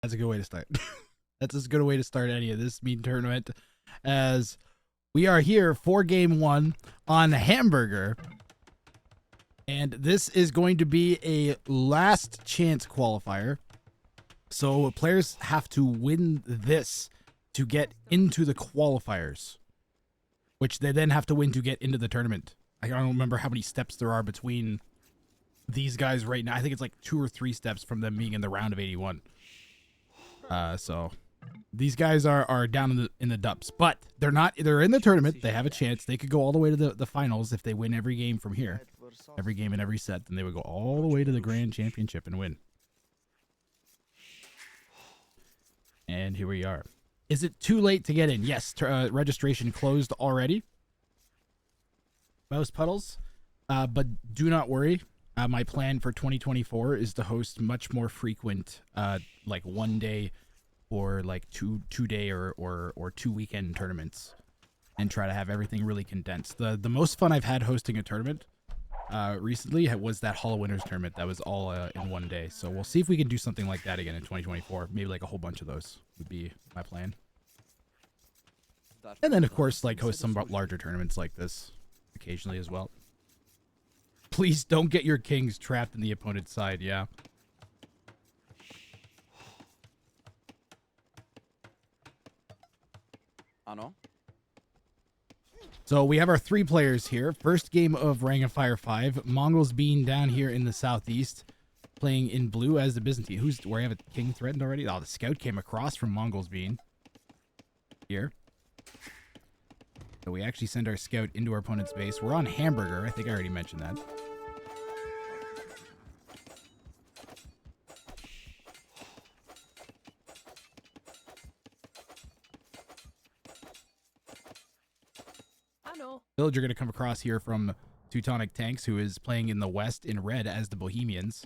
That's a good way to start. That's as good a way to start any of this mean tournament, as we are here for game one on Hamburger. And this is going to be a last chance qualifier. So players have to win this to get into the qualifiers, which they then have to win to get into the tournament. I don't remember how many steps there are between these guys right now. I think it's like 2 or 3 steps from them being in the round of 81. So these guys are down in the dumps, but they're in the tournament. They have a chance. They could go all the way to the finals if they win every game from here. Every game and every set, then they would go all the way to the grand championship and win. And here we are. Is it too late to get in? Yes, registration closed already. Mouse puddles. But do not worry. My plan for 2024 is to host much more frequent, like 1 day or like two day or 2 weekend tournaments, and try to have everything really condensed. The most fun I've had hosting a tournament recently was that Hollow Winners tournament that was all in 1 day. So we'll see if we can do something like that again in 2024. Maybe like a whole bunch of those would be my plan. And then of course like host some larger tournaments like this occasionally as well. Please don't get your kings trapped in the opponent's side. Yeah. Ano? So we have our 3 players here. First game of Ring of Fire 5. Mongolsbiene down here in the southeast, playing in blue as the Byzantine. Where I have a king threatened already? Oh, the scout came across from Mongolsbiene here. So we actually send our scout into our opponent's base. We're on Hamburger. I think I already mentioned that. Villager going to come across here from Teutonic Tanks, who is playing in the west in red as the Bohemians.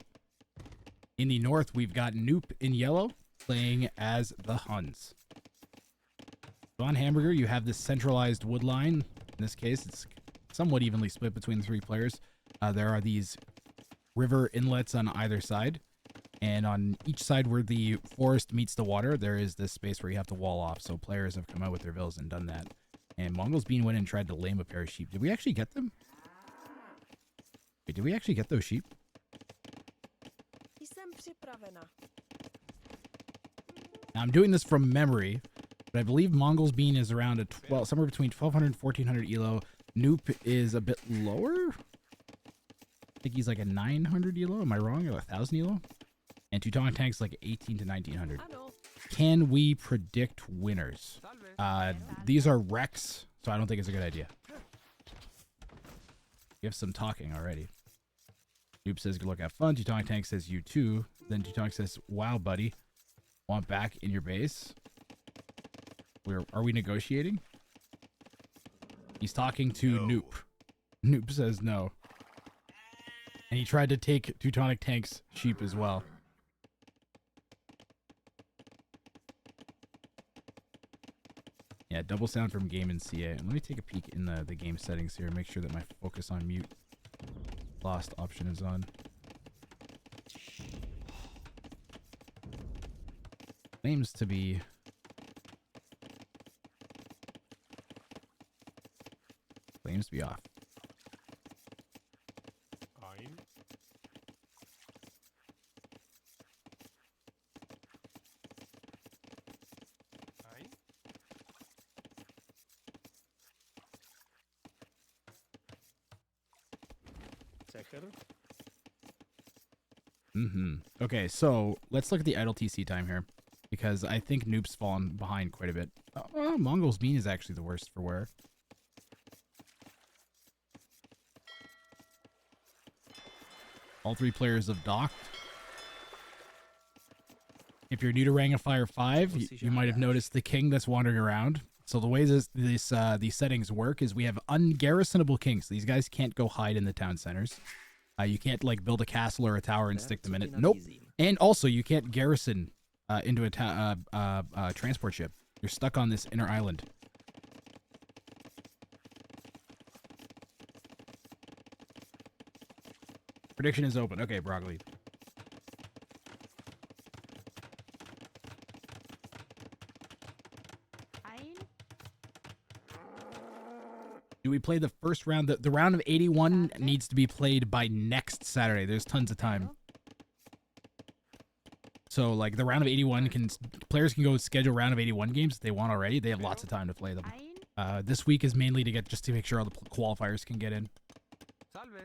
In the north, we've got Knoop in yellow playing as the Huns. So on Hamburger, you have this centralized wood line. In this case, it's somewhat evenly split between the 3 players. There are these river inlets on either side. And on each side where the forest meets the water, there is this space where you have to wall off. So players have come out with their villas and done that. And Mongolsbiene went and tried to lame a pair of sheep. Did we actually get them? Wait, did we actually get those sheep? Now, I'm doing this from memory, but I believe Mongolsbiene is around somewhere between 1,200 and 1,400 elo. Knoop is a bit lower. I think he's like a 900 elo. Am I wrong? Or 1,000 elo? And Teutonic Tank's like 18 to 1,900. Can we predict winners? These are wrecks, so I don't think it's a good idea. We have some talking already. Knoop says, good luck, have fun. Teutonic Tank says, you too. Then Teutonic says, wow, buddy. Want back in your base? Are we negotiating? He's talking to Knoop. Knoop says no. And he tried to take Teutonic Tank's sheep as well. Yeah, double sound from game and CA. And let me take a peek in the game settings here and make sure that my focus on mute lost option is on. Claims to be off. Okay, so let's look at the idle TC time here, because I think Knoop's fallen behind quite a bit. Mongolsbiene is actually the worst for wear. All 3 players have docked. If you're new to Ring of Fire 5, you might have noticed the king that's wandering around. So the way these settings work is we have ungarrisonable kings. These guys can't go hide in the town centers. You can't like build a castle or a tower and stick them in it. Nope. And also you can't garrison into a transport ship. You're stuck on this inner island. Prediction is open. Okay, Broccoli. Do we play the first round? The round of 81 needs to be played by next Saturday. There's tons of time. So, like, the round of 81 players can go schedule round of 81 games if they want already. They have lots of time to play them. This week is mainly just to make sure all the qualifiers can get in.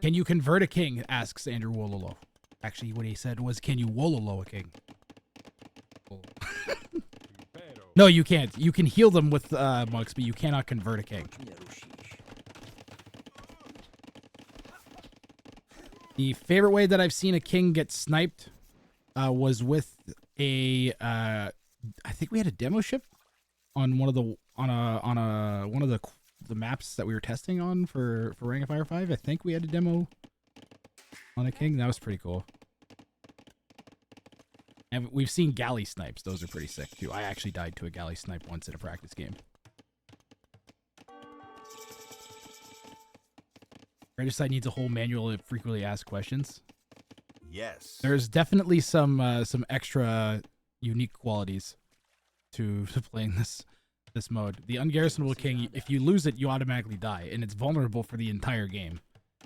Can you convert a king? Asks Andrew Wololo. Actually, what he said was, can you Wololo a king? No, you can't. You can heal them with monks, but you cannot convert a king. The favorite way that I've seen a king get sniped was with a I think we had a demo ship on one of the one of the maps that we were testing on for Ring of Fire 5. I think we had a demo on a king. That was pretty cool. And we've seen galley snipes. Those are pretty sick too. I actually died to a galley snipe once in a practice game. Regicide needs a whole manual of frequently asked questions. Yes. There's definitely some extra unique qualities to playing this mode. The ungarrisonable king, if you lose it, you automatically die, and it's vulnerable for the entire game.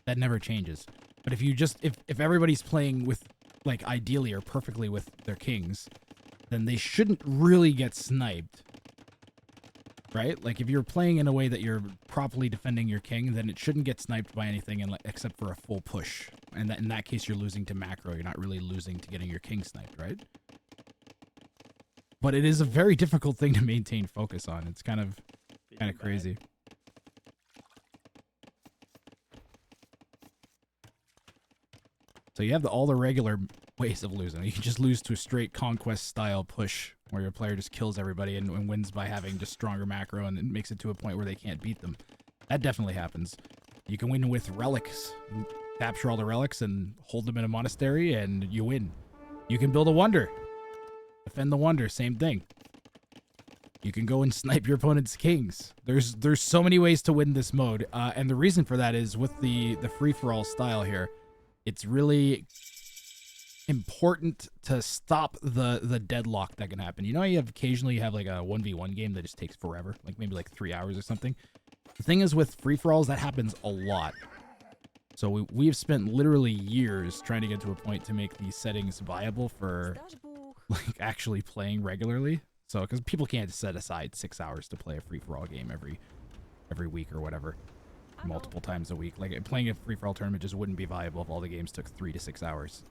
That never changes. But if you just if everybody's playing with, like, ideally or perfectly with their kings, then they shouldn't really get sniped. Right? Like, if you're playing in a way that you're properly defending your king, then it shouldn't get sniped by anything except for a full push. And in that case, you're losing to macro. You're not really losing to getting your king sniped, right? But it is a very difficult thing to maintain focus on. It's kind of crazy. So you have all the regular ways of losing. You can just lose to a straight conquest style push where your player just kills everybody and wins by having just stronger macro, and it makes it to a point where they can't beat them. That definitely happens. You can win with relics. You capture all the relics and hold them in a monastery, and you win. You can build a wonder. Defend the wonder, same thing. You can go and snipe your opponent's kings. There's so many ways to win this mode, and the reason for that is with the free-for-all style here, it's really important to stop the deadlock that can happen. You know, occasionally you have like a 1v1 game that just takes forever, like maybe like 3 hours or something. The thing is, with free-for-alls, that happens a lot. So we've spent literally years trying to get to a point to make these settings viable for, like, actually playing regularly. So, because people can't set aside 6 hours to play a free-for-all game every week or whatever, multiple times a week. Like, playing a free-for-all tournament just wouldn't be viable if all the games took 3 to 6 hours.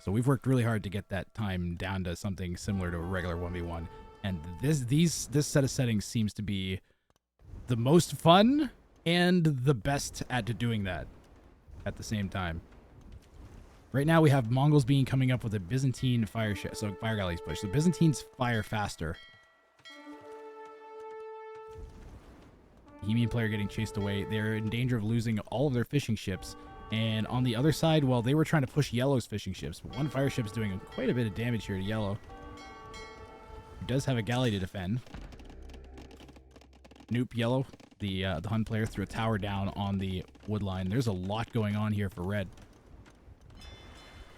So we've worked really hard to get that time down to something similar to a regular 1v1. And this set of settings seems to be the most fun and the best at doing that at the same time. Right now we have Mongolsbiene coming up with a Byzantine fire ship. So fire galleys push. The Byzantines fire faster. Bohemian player getting chased away. They're in danger of losing all of their fishing ships. And on the other side, well, they were trying to push Yellow's fishing ships. But one fire ship's doing quite a bit of damage here to Yellow. He does have a galley to defend. Noop Yellow, the Hun player, threw a tower down on the wood line. There's a lot going on here for red.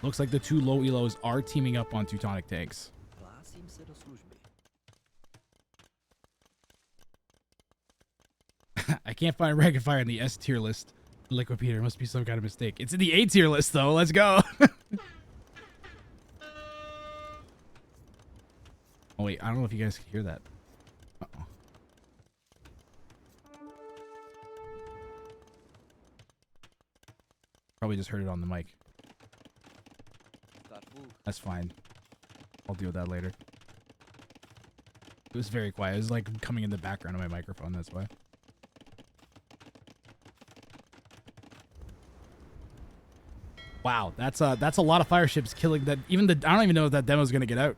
Looks like the two low elos are teaming up on Teutonic tanks. I can't find Rank and Fire in the S tier list. Liquid Peter, must be some kind of mistake. It's in the A tier list though. Let's go. Oh wait, I don't know if you guys can hear that. Uh-oh. Probably just heard it on the mic. That's fine. I'll deal with that later. It was very quiet. It was like coming in the background of my microphone, that's why. Wow, that's a lot of fire ships killing that. Even I don't even know if that demo's gonna get out.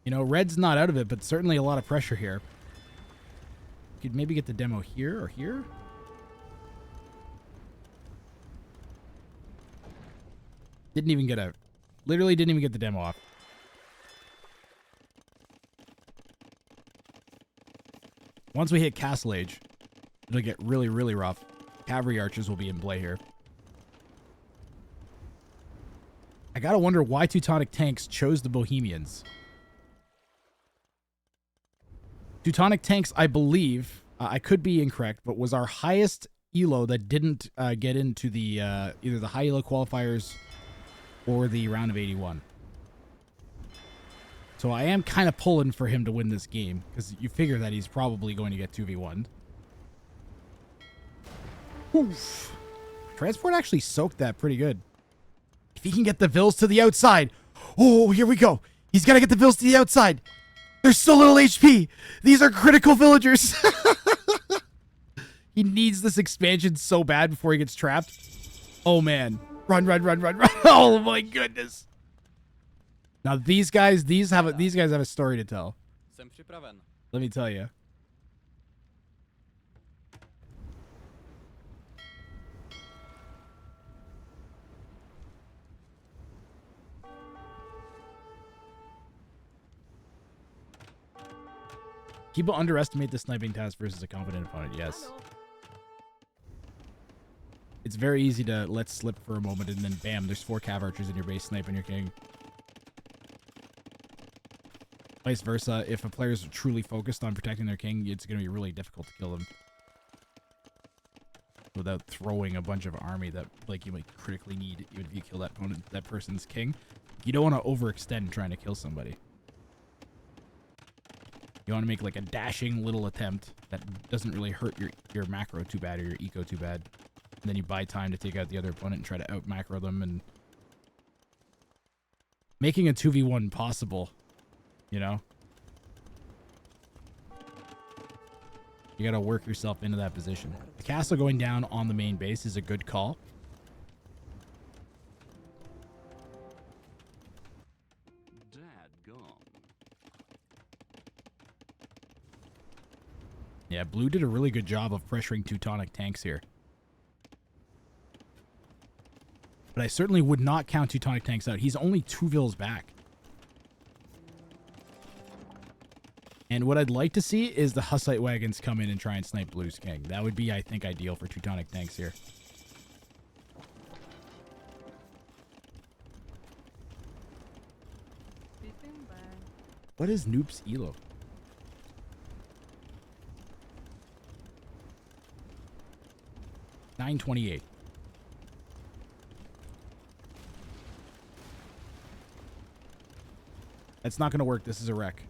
You know, red's not out of it, but certainly a lot of pressure here. You could maybe get the demo here or here. Didn't even get out. Literally didn't even get the demo off. Once we hit Castle Age, it'll get really, really rough. Cavalry archers will be in play here. I gotta wonder why Teutonic Tanks chose the Bohemians. Teutonic Tanks, I believe, I could be incorrect, but was our highest elo that didn't get into the either the high elo qualifiers or the round of 81. So I am kind of pulling for him to win this game, because you figure that he's probably going to get 2v1'd. Oof. Transport actually soaked that pretty good. If he can get the Vills to the outside. Oh, here we go. He's got to get the Vills to the outside. There's so little HP. These are critical villagers. He needs this expansion so bad before he gets trapped. Oh, man. Run, run, run, run, run. Oh, my goodness. Now these guys have a story to tell. Let me tell you. People underestimate the sniping task versus a confident opponent. Yes. It's very easy to let slip for a moment and then bam, there's 4 cav archers in your base sniping your king. Vice versa, if a player is truly focused on protecting their king, it's going to be really difficult to kill them. Without throwing a bunch of army that like you might critically need even if you kill that person's king. You don't want to overextend trying to kill somebody. You want to make like a dashing little attempt that doesn't really hurt your macro too bad or your eco too bad. And then you buy time to take out the other opponent and try to out macro them and making a 2v1 possible. You know? You gotta work yourself into that position. The castle going down on the main base is a good call. Yeah, blue did a really good job of pressuring Teutonic Tanks here. But I certainly would not count Teutonic Tanks out. He's only 2 vills back. And what I'd like to see is the Hussite wagons come in and try and snipe Blue's king. That would be, I think, ideal for Teutonic Tanks here. What is Noop's elo? $928. That's not going to work. This is a wreck.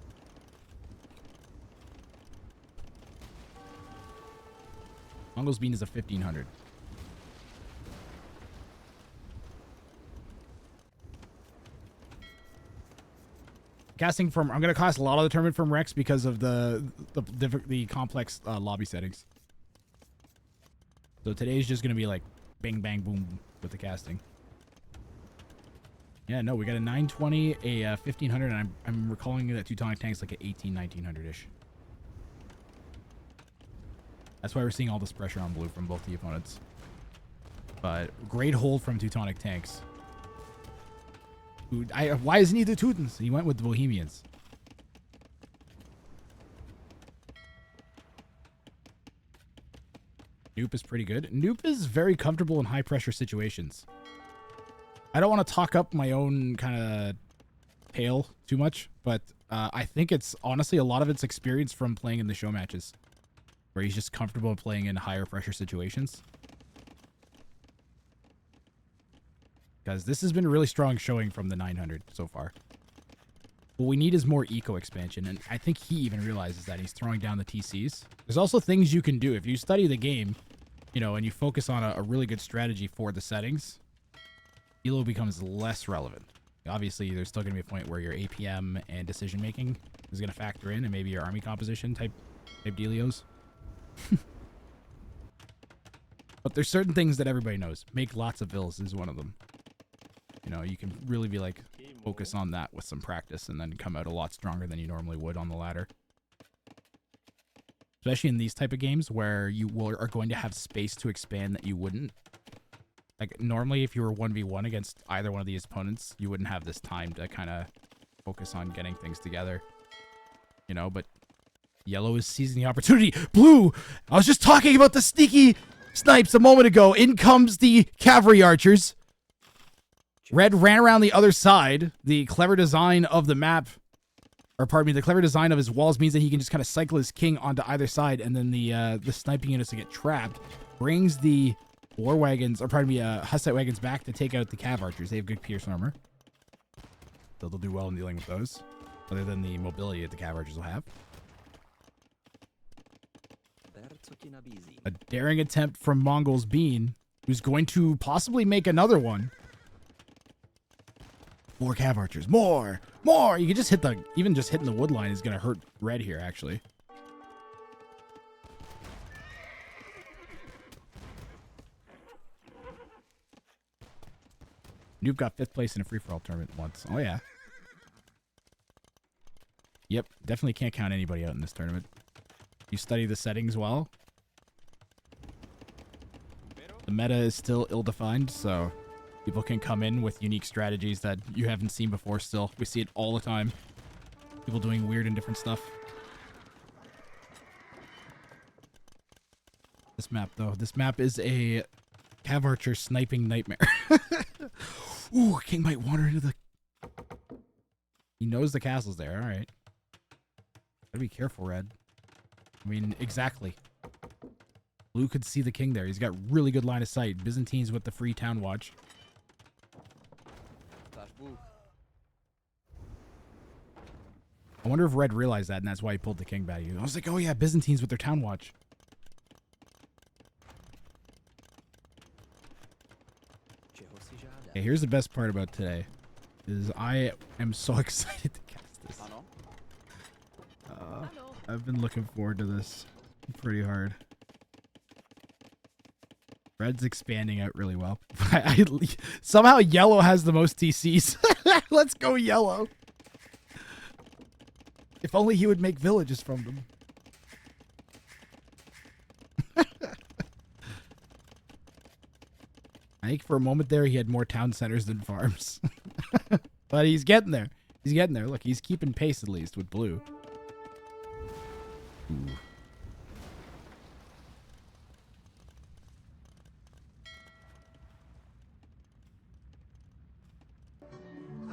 Mongolsbiene is a 1500. Casting from, I'm going to cast a lot of the tournament from Rex because of the complex lobby settings. So today's just going to be like bang, bang, boom with the casting. Yeah, no, we got a 920, a 1500, and I'm recalling that Teutonic Tank's like an 1900-ish. That's why we're seeing all this pressure on blue from both the opponents. But great hold from Teutonic Tanks. Why isn't he the Teutons? He went with the Bohemians. Noop is pretty good. Noop is very comfortable in high pressure situations. I don't want to talk up my own kind of tale too much, but I think it's honestly a lot of it's experience from playing in the show matches, where he's just comfortable playing in higher pressure situations. Because this has been a really strong showing from the 900 so far. What we need is more eco expansion, and I think he even realizes that. He's throwing down the TCs. There's also things you can do. If you study the game, you know, and you focus on a really good strategy for the settings, elo becomes less relevant. Obviously, there's still going to be a point where your APM and decision making is going to factor in, and maybe your army composition type dealios. But there's certain things that everybody knows. Make lots of vills is one of them. You know, you can really be like, focus on that with some practice and then come out a lot stronger than you normally would on the ladder. Especially in these type of games where you are going to have space to expand that you wouldn't. Like, normally if you were 1v1 against either one of these opponents, you wouldn't have this time to kind of focus on getting things together. You know, but yellow is seizing the opportunity. Blue! I was just talking about the sneaky snipes a moment ago. In comes the cavalry archers. Red ran around the other side. The clever design of the map, or pardon me, the clever design of his walls means that he can just kind of cycle his king onto either side, and then the sniping units that get trapped brings the war wagons, or pardon me, Hussite wagons back to take out the cav archers. They have good pierce armor, so they'll do well in dealing with those, other than the mobility that the cav archers will have. A daring attempt from Mongolsbiene, who's going to possibly make another one. More cav archers. More! You can just hit the... Even just hitting the wood line is going to hurt red here, actually. Noob got 5th place in a free-for-all tournament once. Oh, yeah. Yep, definitely can't count anybody out in this tournament. You study the settings well. The meta is still ill-defined, so people can come in with unique strategies that you haven't seen before still. We see it all the time. People doing weird and different stuff. This map, though. This map is a cav archer sniping nightmare. Ooh, king might wander into the... He knows the castle's there. All right. Gotta be careful, red. I mean, exactly. Blue could see the king there. He's got really good line of sight. Byzantines with the free town watch. I wonder if red realized that, and that's why he pulled the king back. I was like, oh yeah, Byzantines with their town watch. Okay, here's the best part about today. Is I am so excited to cast this. I've been looking forward to this pretty hard. Red's expanding out really well. Somehow yellow has the most TCs. Let's go yellow. If only he would make villages from them. I think for a moment there he had more town centers than farms. But he's getting there. He's getting there. Look, he's keeping pace at least with blue. Ooh.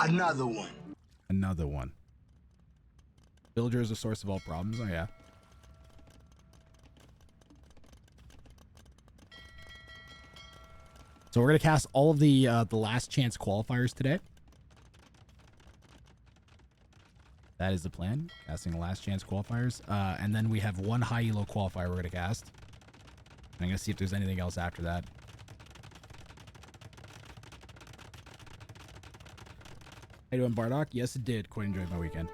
Another one. Another one. Villager is a source of all problems. Oh, yeah. So we're going to cast all of the last chance qualifiers today. That is the plan. Casting the last chance qualifiers. And then we have one high elo qualifier we're going to cast. And I'm going to see if there's anything else after that. How you doing, Bardock? Yes, it did. Quite enjoyed my weekend.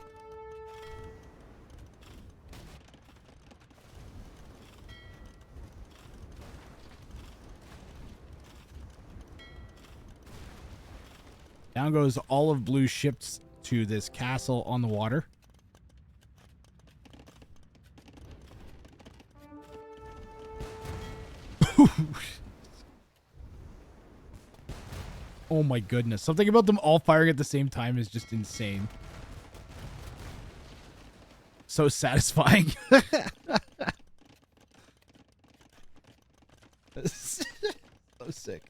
Down goes all of blue ships to this castle on the water. Oh my goodness. Something about them all firing at the same time is just insane. So satisfying. So sick.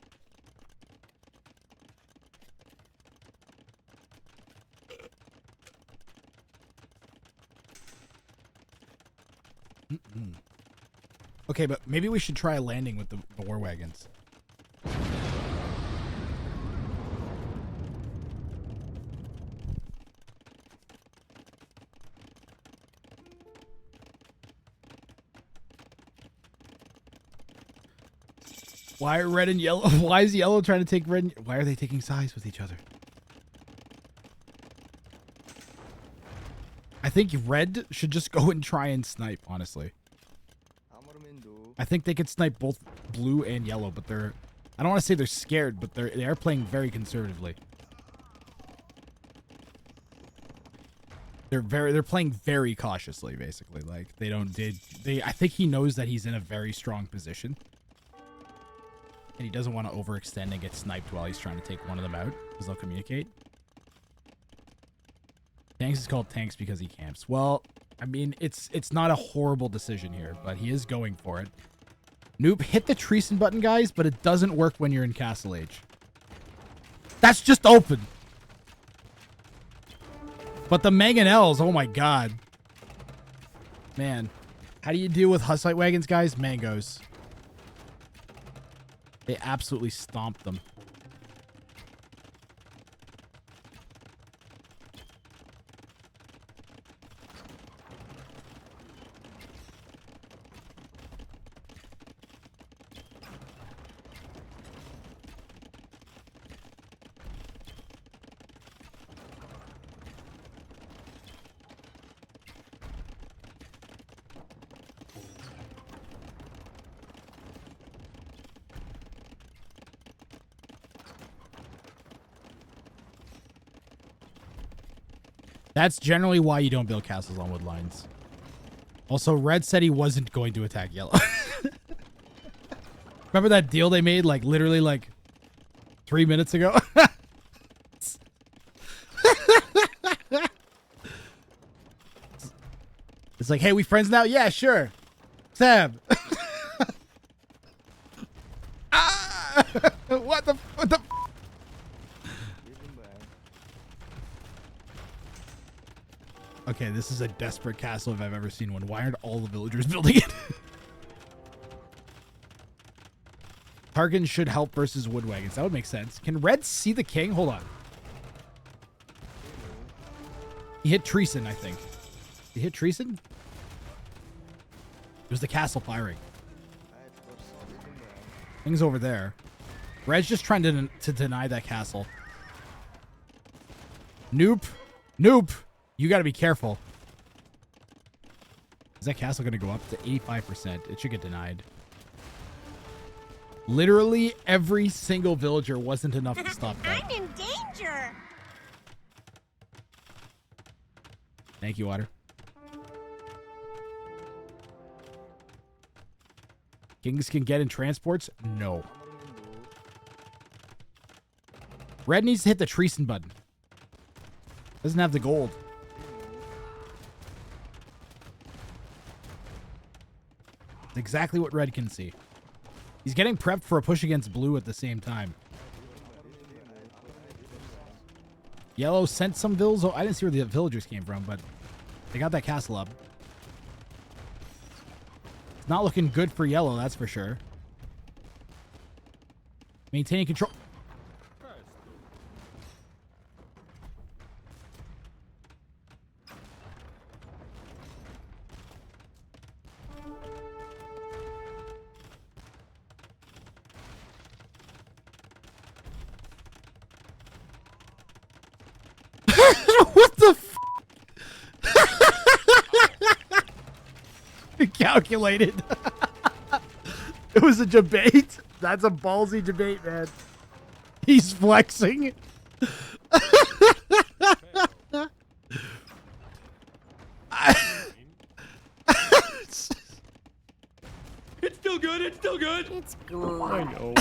Okay, but maybe we should try landing with the war wagons. Why are red and yellow? Why is yellow trying to take red? Why are they taking sides with each other? I think red should just go and try and snipe, honestly. I think they could snipe both blue and yellow, but they're... I don't want to say they're scared, but they are playing very conservatively. They're playing very cautiously, basically. Like, I think he knows that he's in a very strong position. And he doesn't want to overextend and get sniped while he's trying to take one of them out, because they'll communicate. Tanks is called tanks because he camps. Well, I mean, it's not a horrible decision here, but he is going for it. Noop, hit the treason button, guys, but it doesn't work when you're in Castle Age. That's just open. But the mangonels, oh my god. Man. How do you deal with Hussite wagons, guys? Mangoes. They absolutely stomped them. That's generally why you don't build castles on wood lines. Also, Red said he wasn't going to attack Yellow. Remember that deal they made, like, literally, like, 3 minutes ago? It's like, hey, we friends now? Yeah, sure. Sam. Ah! What the... Okay, this is a desperate castle if I've ever seen one. Why aren't all the villagers building it? Tarkin should help versus wood wagons. That would make sense. Can Red see the king? Hold on. He hit Treason, I think. He hit Treason? It was the castle firing. Thing's over there. Red's just trying to deny that castle. Nope. Nope. You got to be careful. Is that castle going to go up to 85%? It should get denied. Literally every single villager wasn't enough to stop that. I'm in danger. Thank you, Water. Kings can get in transports? No. Red needs to hit the Treason button. Doesn't have the gold. It's exactly what Red can see. He's getting prepped for a push against Blue at the same time. Yellow sent some vills. Oh, I didn't see where the villagers came from, but they got that castle up. It's not looking good for Yellow, that's for sure. Maintaining control. What the f? Calculated. It was a debate. That's a ballsy debate, man. He's flexing. It's still good. It's still good. It's good. I know.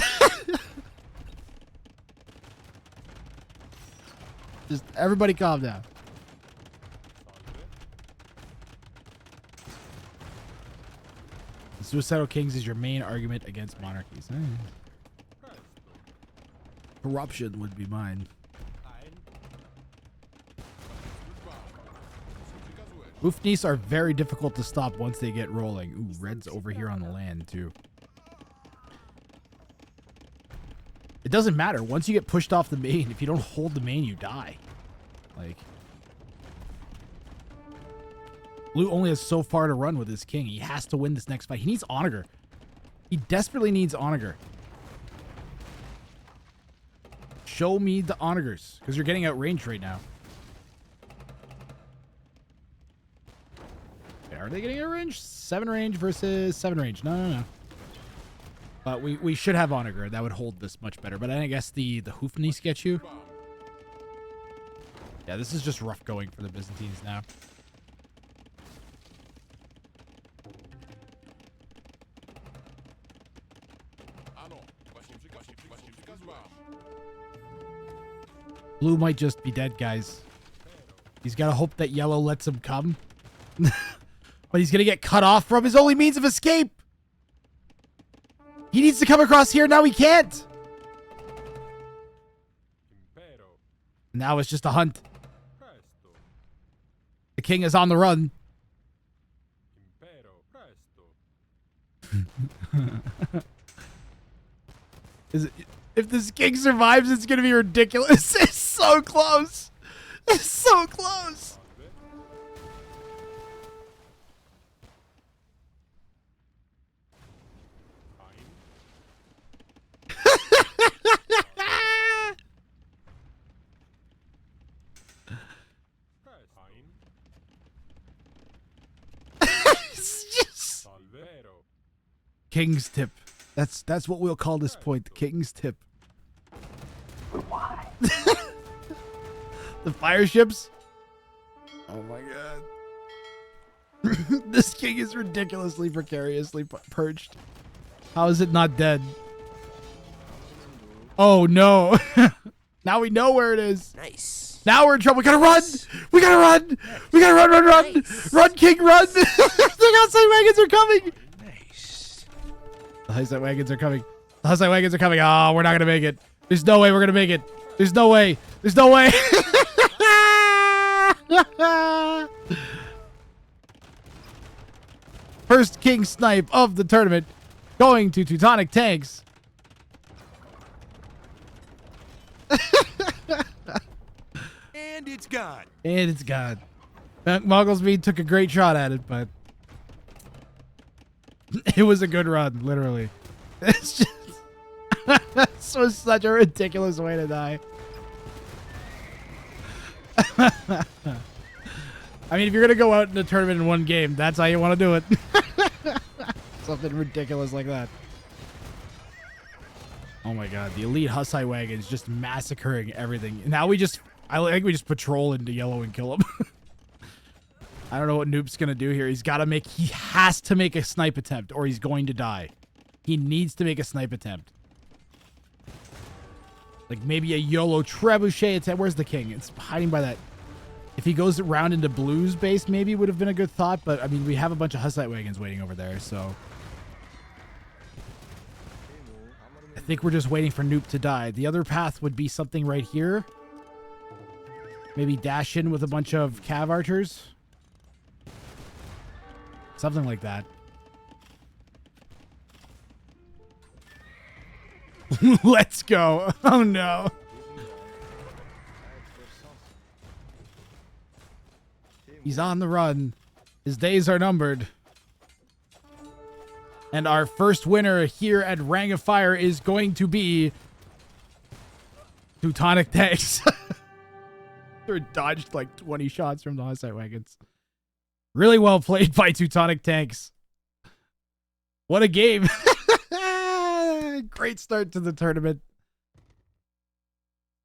Just everybody calm down. The Suicidal Kings is your main argument against monarchies. Corruption would be mine. WOF5 are very difficult to stop once they get rolling. Ooh, Red's over here on the land too. It doesn't matter. Once you get pushed off the main, if you don't hold the main, you die. Like, Blue only has so far to run with his king. He has to win this next fight. He needs Onager. He desperately needs Onager. Show me the Onagers, because you're getting outranged right now. Okay, are they getting outranged? 7 range versus 7 range. No. But we should have Onager. That would hold this much better. But I guess the WOF5 get you. Yeah, this is just rough going for the Byzantines now. Blue might just be dead, guys. He's got to hope that Yellow lets him come. But he's going to get cut off from his only means of escape. He needs to come across here. Now he can't. Now it's just a hunt. The king is on the run. If this king survives, it's gonna be ridiculous. It's so close. It's so close. It's just... King's tip. That's what we'll call this point, the king's tip. Why? The fire ships? Oh my god. This king is ridiculously precariously perched. How is it not dead? Oh no. Now we know where it is. Nice. Now we're in trouble. We gotta run. We gotta run. We gotta run, run, run. Nice. Run, king, run. The outside wagons are coming. Nice. The outside wagons are coming. The outside wagons are coming. Oh, we're not gonna make it. There's no way we're gonna make it. There's no way. There's no way. First king snipe of the tournament going to Teutonic tanks. And it's gone. And it's gone. Mongolsbiene took a great shot at it, but it was a good run, literally. It's just this was such a ridiculous way to die. I mean, if you're gonna go out in a tournament in one game, that's how you want to do it. Something ridiculous like that. Oh my god, the elite Hussite wagons just massacring everything. Now I think we just patrol into yellow and kill them. I don't know what Noop's gonna do here. He has to make a snipe attempt or he's going to die. He needs to make a snipe attempt. Like maybe a YOLO trebuchet attempt. Where's the king? It's hiding by that. If he goes around into Blue's base, maybe would have been a good thought. But I mean, we have a bunch of Hussite wagons waiting over there, so I think we're just waiting for Noop to die. The other path would be something right here. Maybe dash in with a bunch of cav archers. Something like that. Let's go. Oh no. He's on the run. His days are numbered. And our first winner here at Ring of Fire is going to be Teutonic tanks. They dodged like 20 shots from the Hussite wagons. Really well played by Teutonic tanks. What a game. Great start to the tournament.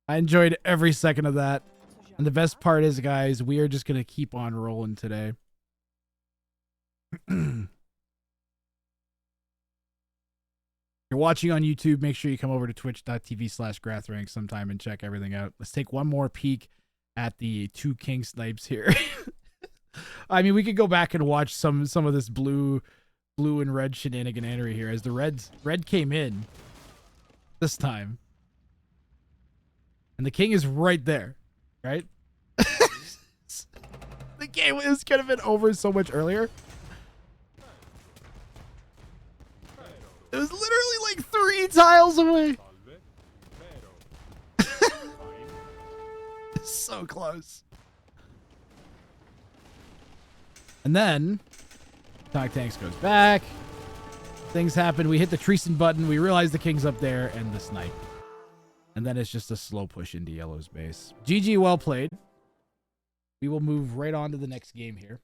I enjoyed every second of that. And the best part is, guys, we are just going to keep on rolling today. You're watching on YouTube, make sure you come over to twitch.tv/GrathRank sometime and check everything out. Let's take one more peek at the two king snipes here. I mean, we could go back and watch some of this blue and red shenaniganery here as the red came in this time. And the king is right there, right? The game could have been over so much earlier. It was literally like 3 tiles away. So close. And then Teutonic tanks goes back. Things happen. We hit the Treason button. We realize the king's up there and the snipe. And then it's just a slow push into yellow's base. GG, well played. We will move right on to the next game here.